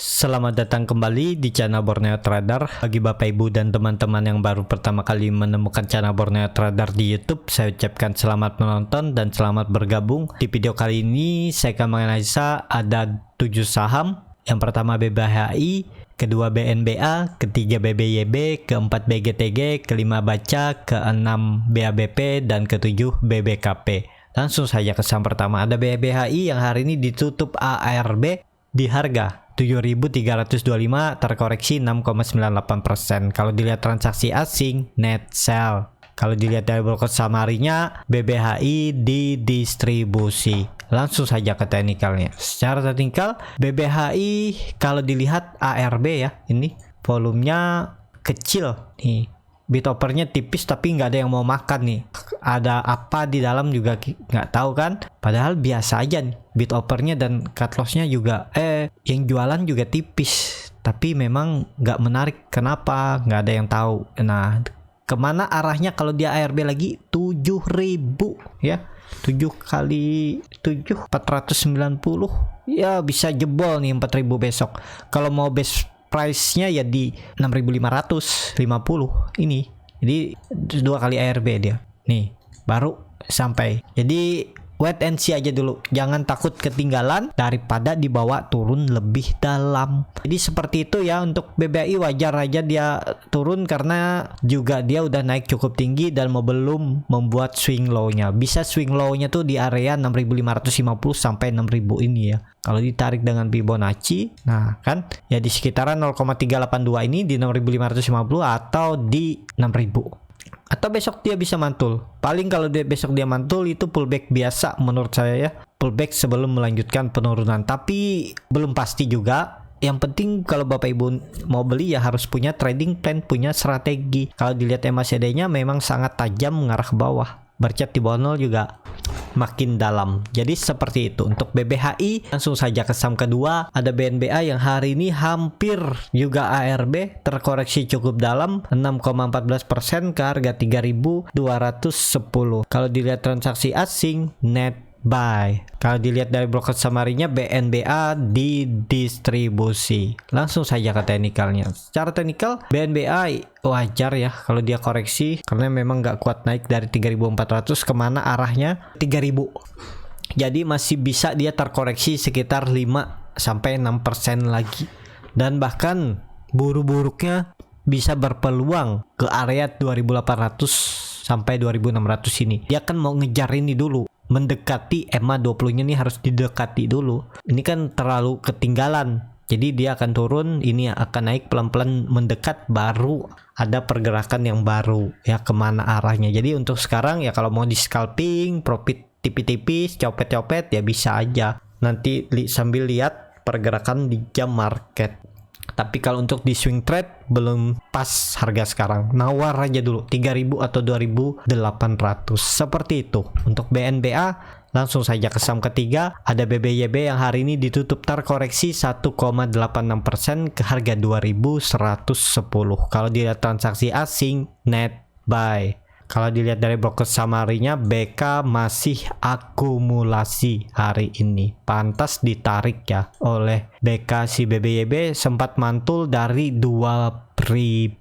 Selamat datang kembali di channel Borneo Trader. Bagi Bapak Ibu dan teman-teman yang baru pertama kali menemukan channel Borneo Trader di YouTube, saya ucapkan selamat menonton dan selamat bergabung. Di video kali ini saya akan menganalisa ada 7 saham. Yang pertama BBHI, kedua BNBA, ketiga BBYB, keempat BGTG, kelima Baca, keenam BABP, dan ketujuh BBKP. Langsung saja ke saham pertama, ada BBHI yang hari ini ditutup ARB di harga 7.325, terkoreksi 6,98%. Kalau dilihat transaksi asing, net sell. Kalau dilihat dari broker summary-nya, BBHI didistribusi. Langsung saja ke teknikalnya. Secara teknikal, BBHI kalau dilihat ARB ya, ini volumenya kecil nih. Bid offernya tipis tapi nggak ada yang mau makan nih. Ada apa di dalam juga nggak tahu kan. Padahal biasa aja nih bid offernya dan cut lossnya juga yang jualan juga tipis. Tapi memang nggak menarik. Kenapa? Nggak ada yang tahu. Nah, kemana arahnya kalau dia ARB lagi? 7.000 ya. 7 kali 7 490 ya, bisa jebol nih 4.000 besok. Kalau mau best price-nya ya di 6.550 ini. Jadi 2 kali ARB dia. Nih, baru sampai. Jadi wait and see aja dulu. Jangan takut ketinggalan daripada dibawa turun lebih dalam. Jadi seperti itu ya untuk BBHI, wajar aja dia turun karena juga dia udah naik cukup tinggi dan belum membuat swing low-nya. Bisa swing low-nya tuh di area 6.550 sampai 6.000 ini ya. Kalau ditarik dengan Fibonacci, nah kan ya di sekitaran 0,382 ini di 6.550 atau di 6.000. Atau besok dia bisa mantul. Paling kalau besok dia mantul itu pullback biasa menurut saya ya. Pullback sebelum melanjutkan penurunan. Tapi belum pasti juga. Yang penting kalau Bapak Ibu mau beli ya harus punya trading plan, punya strategi. Kalau dilihat MACD-nya memang sangat tajam mengarah ke bawah. Bercat di bawah 0 juga makin dalam. Jadi seperti itu untuk BBHI. Langsung saja ke saham kedua, ada BNBA yang hari ini hampir juga ARB, terkoreksi cukup dalam 6,14% ke harga 3.210. Kalau dilihat transaksi asing, net buy. Kalau dilihat dari broker summary-nya, BNBA didistribusi. Langsung saja ke teknikalnya. Secara teknikal BNBA wajar ya kalau dia koreksi karena memang nggak kuat naik dari 3.400 kemana arahnya 3.000. Jadi masih bisa dia terkoreksi sekitar 5 sampai 6% lagi. Dan bahkan buruk-buruknya bisa berpeluang ke area 2.800 sampai 2.600 ini. Dia kan mau ngejar ini dulu, mendekati EMA 20-nya nih harus didekati dulu. Ini kan terlalu ketinggalan. Jadi dia akan turun, ini akan naik pelan-pelan mendekat, baru ada pergerakan yang baru ya kemana arahnya. Jadi untuk sekarang ya kalau mau di scalping, profit tipis-tipis, copet-copet ya bisa aja. Nanti sambil lihat pergerakan di jam market. Tapi kalau untuk di swing trade belum pas harga sekarang. Nawar aja dulu 3.000 atau 2.800. Seperti itu. Untuk BNBA langsung saja ke saham ketiga, ada BBYB yang hari ini ditutup terkoreksi 1,86% ke harga 2.110. Kalau dilihat transaksi asing, net buy. Kalau dilihat dari broker summary-nya, BK masih akumulasi hari ini. Pantas ditarik ya oleh BK. Si BBYB sempat mantul dari 2.000.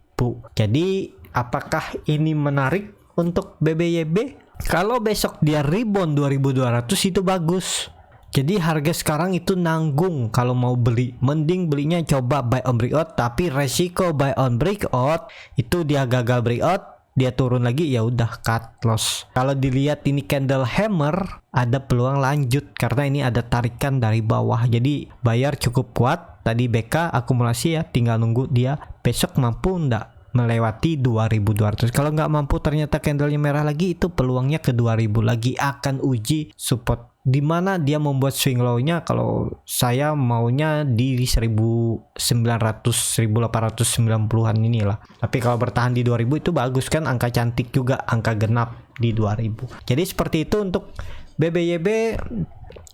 Jadi apakah ini menarik untuk BBYB? Kalau besok dia rebound 2.200 itu bagus. Jadi harga sekarang itu nanggung kalau mau beli. Mending belinya coba buy on breakout, tapi resiko buy on breakout itu dia gagal breakout, dia turun lagi ya udah cut loss. Kalau dilihat ini candle hammer, ada peluang lanjut karena ini ada tarikan dari bawah. Jadi bayar cukup kuat. Tadi BK akumulasi ya, tinggal nunggu dia besok mampu ndak melewati 2.200. Kalau nggak mampu ternyata candlenya merah lagi, itu peluangnya ke 2.000 lagi, akan uji support di mana dia membuat swing low-nya. Kalau saya maunya di 1.900 1.890-an inilah. Tapi kalau bertahan di 2.000 itu bagus kan, angka cantik juga, angka genap di 2.000. Jadi seperti itu untuk BBYB.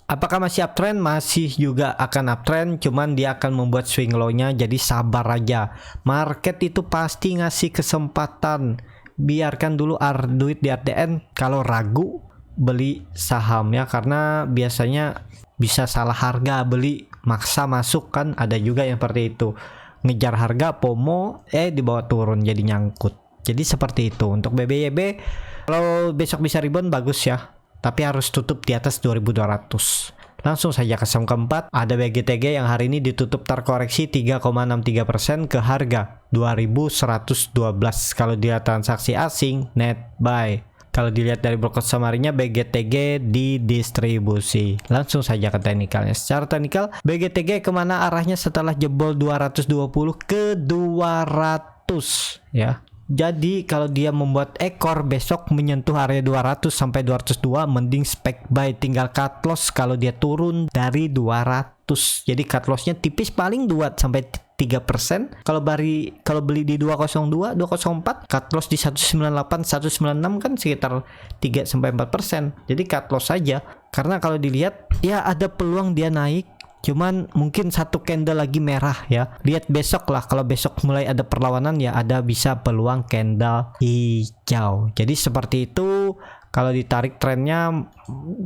Apakah masih uptrend? Masih juga akan uptrend, cuman dia akan membuat swing low-nya, jadi sabar aja. Market itu pasti ngasih kesempatan. Biarkan dulu duit di RDN. Kalau ragu beli sahamnya karena biasanya bisa salah harga beli maksa masuk kan, ada juga yang seperti itu. Ngejar harga FOMO dibawa turun jadi nyangkut. Jadi seperti itu. Untuk BBYB kalau besok bisa rebound bagus ya, tapi harus tutup di atas 2200. Langsung saja ke saham keempat, ada BGTG yang hari ini ditutup terkoreksi 3,63% ke harga 2112 kalau dilihat transaksi asing net buy. Kalau dilihat dari broker summary-nya, BGTG didistribusi. Langsung saja ke teknikalnya. Secara teknikal, BGTG kemana arahnya setelah jebol 220 ke 200 ya. Jadi kalau dia membuat ekor besok menyentuh area 200 sampai 202, mending spek buy, tinggal cut loss kalau dia turun dari 200. Jadi cut lossnya tipis, paling 2 sampai 3%. Kalau beli di 202, 204, cut loss di 198, 196 kan sekitar 3 sampai 4%. Jadi cut loss saja. Karena kalau dilihat ya ada peluang dia naik. Cuman mungkin satu candle lagi merah ya. Lihat besok lah, kalau besok mulai ada perlawanan ya ada bisa peluang candle hijau. Jadi seperti itu. Kalau ditarik trennya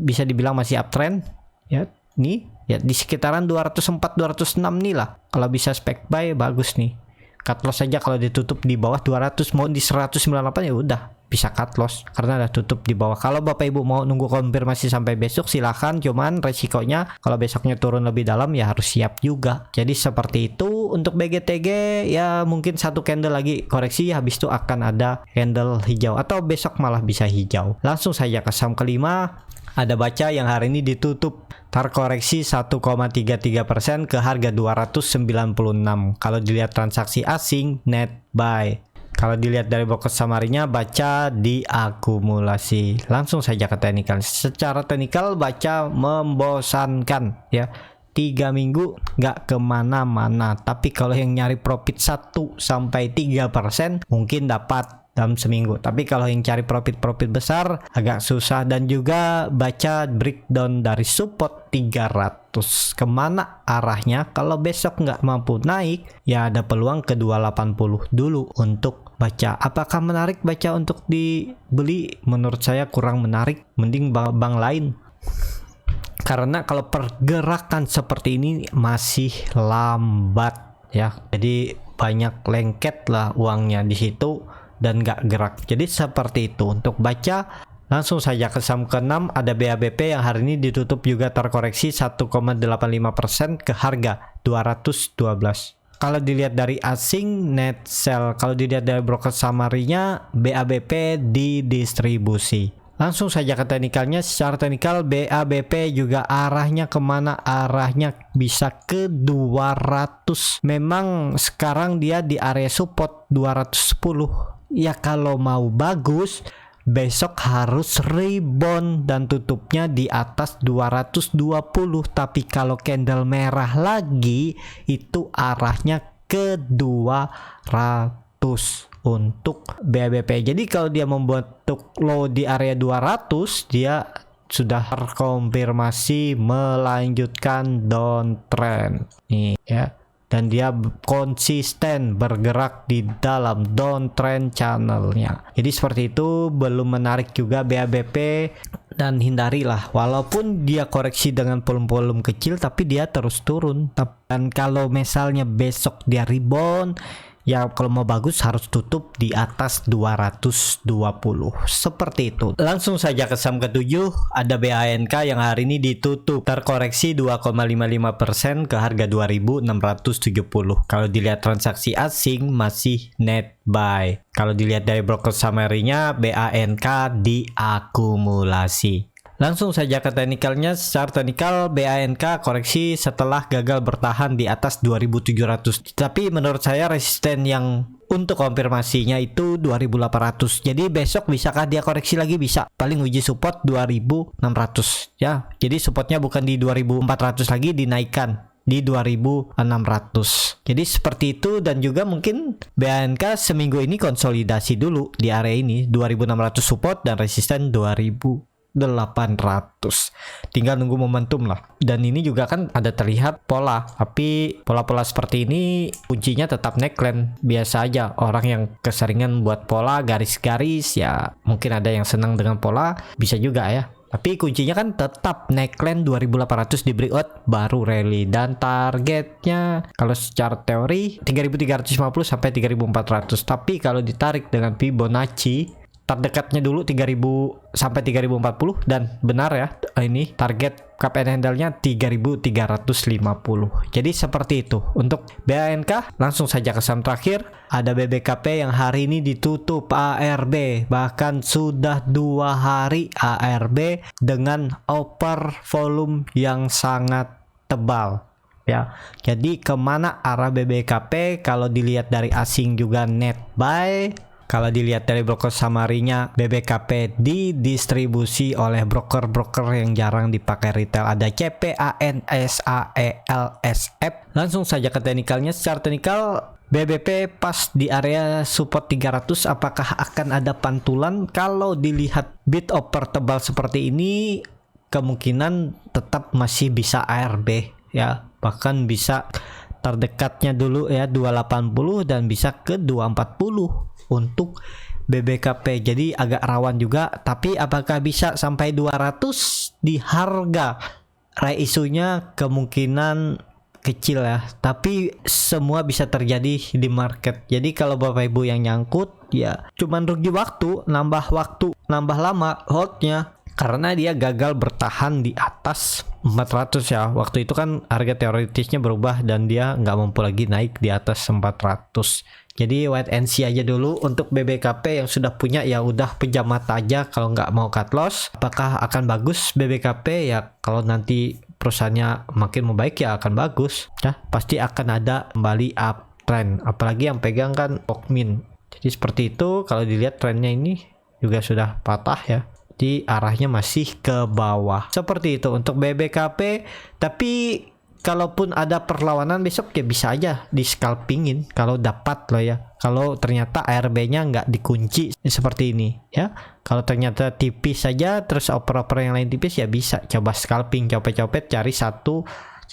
bisa dibilang masih uptrend ya. Nih ya di sekitaran 204 206 nih lah. Kalau bisa spek buy bagus nih. Cut loss saja kalau ditutup di bawah 200, mau di 198 ya udah bisa cut loss karena udah tutup di bawah. Kalau Bapak Ibu mau nunggu konfirmasi sampai besok silahkan, cuman resikonya kalau besoknya turun lebih dalam ya harus siap juga. Jadi seperti itu. Untuk BGTG ya mungkin satu candle lagi koreksi, habis itu akan ada candle hijau atau besok malah bisa hijau. Langsung saja ke saham kelima, ada Baca yang hari ini ditutup terkoreksi 1,33% ke harga 296. Kalau dilihat transaksi asing net buy. Kalau dilihat dari broker summary-nya, Baca diakumulasi. Langsung saja ke teknikal. Secara teknikal Baca membosankan ya. 3 minggu nggak kemana-mana. Tapi kalau yang nyari profit 1 sampai 3% mungkin dapat dalam seminggu. Tapi kalau yang cari profit besar agak susah. Dan juga Baca breakdown dari support 300. Kemana arahnya? Kalau besok nggak mampu naik ya ada peluang ke 280 dulu untuk Baca. Apakah menarik Baca untuk dibeli? Menurut saya kurang menarik. Mending bank lain. Karena kalau pergerakan seperti ini masih lambat ya. Jadi banyak lengket lah uangnya di situ dan nggak gerak. Jadi seperti itu untuk Baca. Langsung saja ke saham ke-6, ada BABP yang hari ini ditutup juga terkoreksi 1,85% ke harga 212. Kalau dilihat dari asing net sell, kalau dilihat dari broker summary-nya, BABP didistribusi. Langsung saja ke teknikalnya. Secara teknikal BABP juga arahnya kemana? Arahnya bisa ke 200. Memang sekarang dia di area support 210. Ya kalau mau bagus besok harus rebound dan tutupnya di atas 220. Tapi kalau candle merah lagi itu arahnya ke 200 untuk BABP. Jadi kalau dia membuat low di area 200, dia sudah terkonfirmasi melanjutkan downtrend nih ya. Dan dia konsisten bergerak di dalam downtrend channelnya. Jadi seperti itu, belum menarik juga BABP. Dan hindarilah, walaupun dia koreksi dengan volume-volume kecil tapi dia terus turun. Dan kalau misalnya besok dia rebound ya, kalau mau bagus harus tutup di atas 220. Seperti itu. Langsung saja ke saham ke-7, ada BANK yang hari ini ditutup terkoreksi 2,55% ke harga 2.670. Kalau dilihat transaksi asing masih net buy. Kalau dilihat dari broker summary-nya, BANK diakumulasi. Langsung saja ke teknikalnya. Secara teknikal BANK koreksi setelah gagal bertahan di atas 2700. Tapi menurut saya resisten yang untuk konfirmasinya itu 2800. Jadi besok bisakah dia koreksi lagi? Bisa. Paling uji support 2600 ya. Jadi supportnya bukan di 2400 lagi, dinaikkan di 2600. Jadi seperti itu. Dan juga mungkin BANK seminggu ini konsolidasi dulu di area ini 2600 support dan resisten 2800. Tinggal nunggu momentum lah. Dan ini juga kan ada terlihat pola, tapi pola-pola seperti ini kuncinya tetap neckline. Biasa aja, orang yang keseringan buat pola garis-garis ya mungkin ada yang senang dengan pola, bisa juga ya. Tapi kuncinya kan tetap neckline 2800 di breakout baru rally, dan targetnya kalau secara teori 3350 sampai 3400. Tapi kalau ditarik dengan Fibonacci terdekatnya dulu 3000 sampai 3040, dan benar ya, ini target cup and handle-nya 3350. Jadi seperti itu. Untuk BANK langsung saja ke saham terakhir, ada BBKP yang hari ini ditutup ARB, bahkan sudah 2 hari ARB dengan over volume yang sangat tebal ya. Jadi kemana arah BBKP? Kalau dilihat dari asing juga net buy. Kalau dilihat dari broker summary-nya, BBKP didistribusi oleh broker-broker yang jarang dipakai retail. Ada CP, AN, SAE, LSF. Langsung saja ke teknikalnya. Secara teknikal, BBP pas di area support 300. Apakah akan ada pantulan? Kalau dilihat bid offer tebal seperti ini, kemungkinan tetap masih bisa ARB ya. Bahkan bisa terdekatnya dulu ya 280 dan bisa ke 240 untuk BBKP. Jadi agak rawan juga, tapi apakah bisa sampai 200 di harga reisunya? Kemungkinan kecil ya, tapi semua bisa terjadi di market. Jadi kalau Bapak Ibu yang nyangkut ya cuman rugi waktu, nambah lama holdnya, karena dia gagal bertahan di atas 400 ya. Waktu itu kan harga teoritisnya berubah dan dia nggak mampu lagi naik di atas 400. Jadi wait and see aja dulu. Untuk BBKP yang sudah punya ya udah pejam mata aja kalau nggak mau cut loss. Apakah akan bagus BBKP? Ya kalau nanti perusahaannya makin membaik ya akan bagus ya, pasti akan ada kembali uptrend. Apalagi yang pegang kan Okmin. Jadi seperti itu. Kalau dilihat trennya ini juga sudah patah ya, di arahnya masih ke bawah. Seperti itu untuk BBKP. Tapi kalaupun ada perlawanan besok ya bisa aja di scalpingin kalau dapat loh ya. Kalau ternyata ARB-nya nggak dikunci seperti ini ya. Kalau ternyata tipis saja terus oper-oper yang lain tipis ya bisa coba scalping, copet-copet cari 1-3%.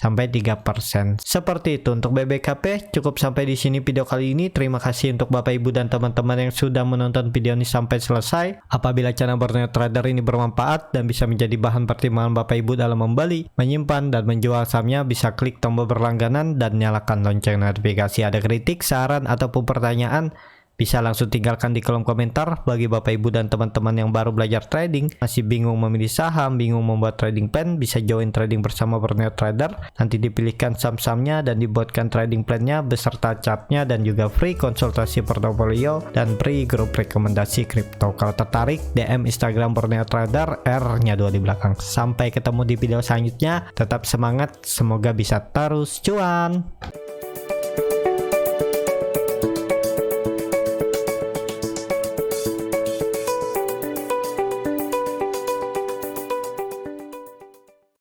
Seperti itu untuk BBKP. Cukup sampai di sini video kali ini. Terima kasih untuk Bapak Ibu dan teman-teman yang sudah menonton video ini sampai selesai. Apabila channel Borneo Trader ini bermanfaat dan bisa menjadi bahan pertimbangan Bapak Ibu dalam membeli, menyimpan dan menjual sahamnya, bisa klik tombol berlangganan dan nyalakan lonceng notifikasi. Ada kritik, saran ataupun pertanyaan, bisa langsung tinggalkan di kolom komentar. Bagi Bapak Ibu dan teman-teman yang baru belajar trading, masih bingung memilih saham, bingung membuat trading plan, bisa join trading bersama Borneo Trader. Nanti dipilihkan saham-sahamnya dan dibuatkan trading plannya beserta chartnya, dan juga free konsultasi portofolio dan free grup rekomendasi kripto. Kalau tertarik, DM Instagram Borneo Trader, R-nya 2 di belakang. Sampai ketemu di video selanjutnya. Tetap semangat, semoga bisa terus cuan.